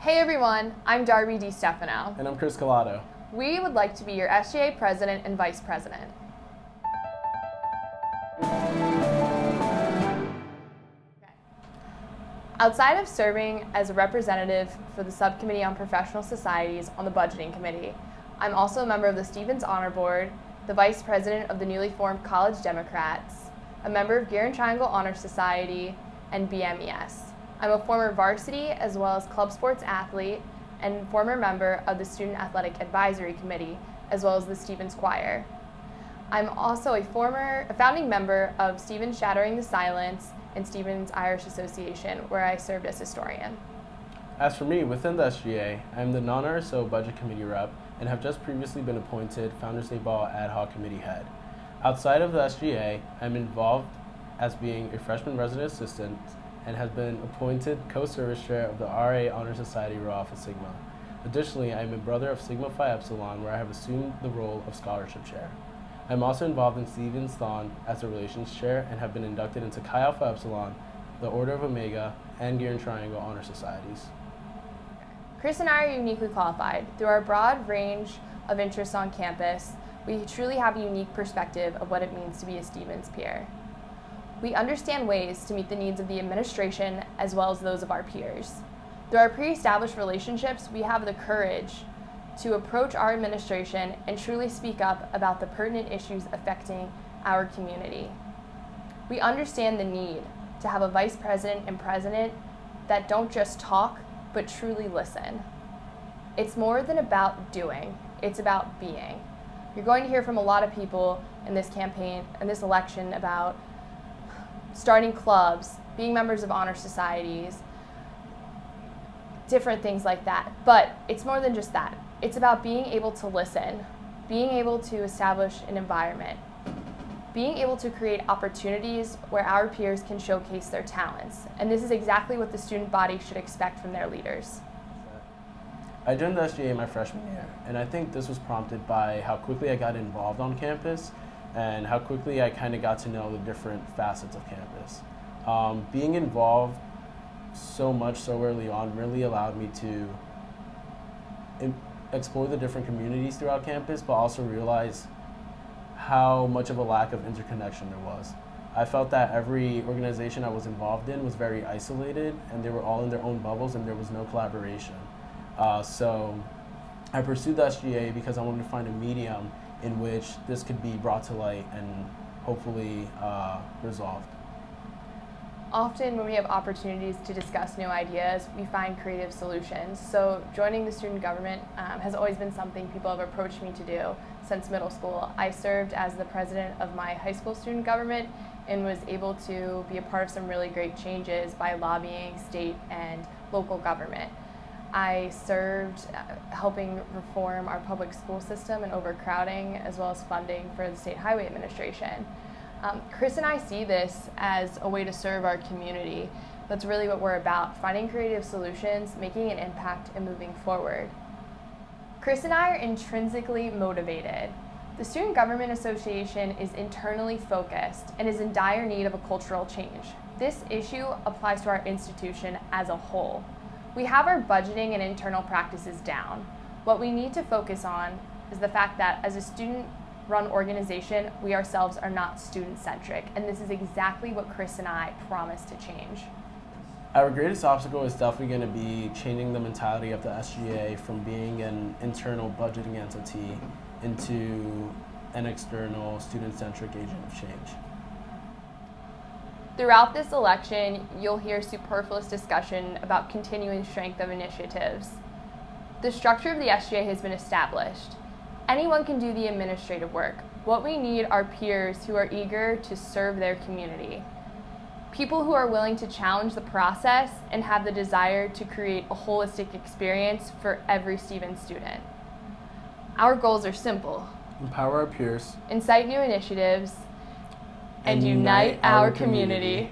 Hey everyone, I'm Darby DeStefano. And I'm Cris Collado. We would like to be your SGA President and Vice President. Outside of serving as a representative for the Subcommittee on Professional Societies on the Budgeting Committee, I'm also a member of the Stevens Honor Board, the Vice President of the newly formed College Democrats, a member of Gear and Triangle Honor Society, and BMES. I'm a former varsity as well as club sports athlete and former member of the Student Athletic Advisory Committee as well as the Stevens Choir. I'm also a founding member of Stevens Shattering the Silence and Stevens Irish Association, where I served as historian. As for me, within the SGA, I am the non-RSO Budget Committee rep and have just previously been appointed Founders Day Ball Ad Hoc Committee head. Outside of the SGA, I'm involved as being a freshman resident assistant and has been appointed co-service chair of the RA Honor Society Rho Alpha Sigma. Additionally, I am a brother of Sigma Phi Epsilon, where I have assumed the role of scholarship chair. I'm also involved in Stevens Thon as the relations chair and have been inducted into Chi Alpha Epsilon, the Order of Omega, and Gear and Triangle Honor Societies. Cris and I are uniquely qualified. Through our broad range of interests on campus, we truly have a unique perspective of what it means to be a Stevens peer. We understand ways to meet the needs of the administration as well as those of our peers. Through our pre-established relationships, we have the courage to approach our administration and truly speak up about the pertinent issues affecting our community. We understand the need to have a vice president and president that don't just talk, but truly listen. It's more than about doing, it's about being. You're going to hear from a lot of people in this campaign, in this election, about starting clubs, being members of honor societies, different things like that. But it's more than just that. It's about being able to listen, being able to establish an environment, being able to create opportunities where our peers can showcase their talents. And this is exactly what the student body should expect from their leaders. I joined the SGA my freshman year, and I think this was prompted by how quickly I got involved on campus and how quickly I kind of got to know the different facets of campus. Being involved so much so early on really allowed me to explore the different communities throughout campus, but also realize how much of a lack of interconnection there was. I felt that every organization I was involved in was very isolated, and they were all in their own bubbles, and there was no collaboration. So I pursued the SGA because I wanted to find a medium in which this could be brought to light and hopefully resolved. Often when we have opportunities to discuss new ideas, we find creative solutions. So joining the student government has always been something people have approached me to do since middle school. I served as the president of my high school student government and was able to be a part of some really great changes by lobbying state and local government. I served helping reform our public school system and overcrowding, as well as funding for the State Highway Administration. Cris and I see this as a way to serve our community. That's really what we're about, finding creative solutions, making an impact, and moving forward. Cris and I are intrinsically motivated. The Student Government Association is internally focused and is in dire need of a cultural change. This issue applies to our institution as a whole. We have our budgeting and internal practices down. What we need to focus on is the fact that as a student-run organization, we ourselves are not student-centric, and this is exactly what Cris and I promise to change. Our greatest obstacle is definitely going to be changing the mentality of the SGA from being an internal budgeting entity into an external student-centric agent of change. Throughout this election, you'll hear superfluous discussion about continuing strength of initiatives. The structure of the SGA has been established. Anyone can do the administrative work. What we need are peers who are eager to serve their community. People who are willing to challenge the process and have the desire to create a holistic experience for every Stevens student. Our goals are simple. Empower our peers. Incite new initiatives. And unite our community.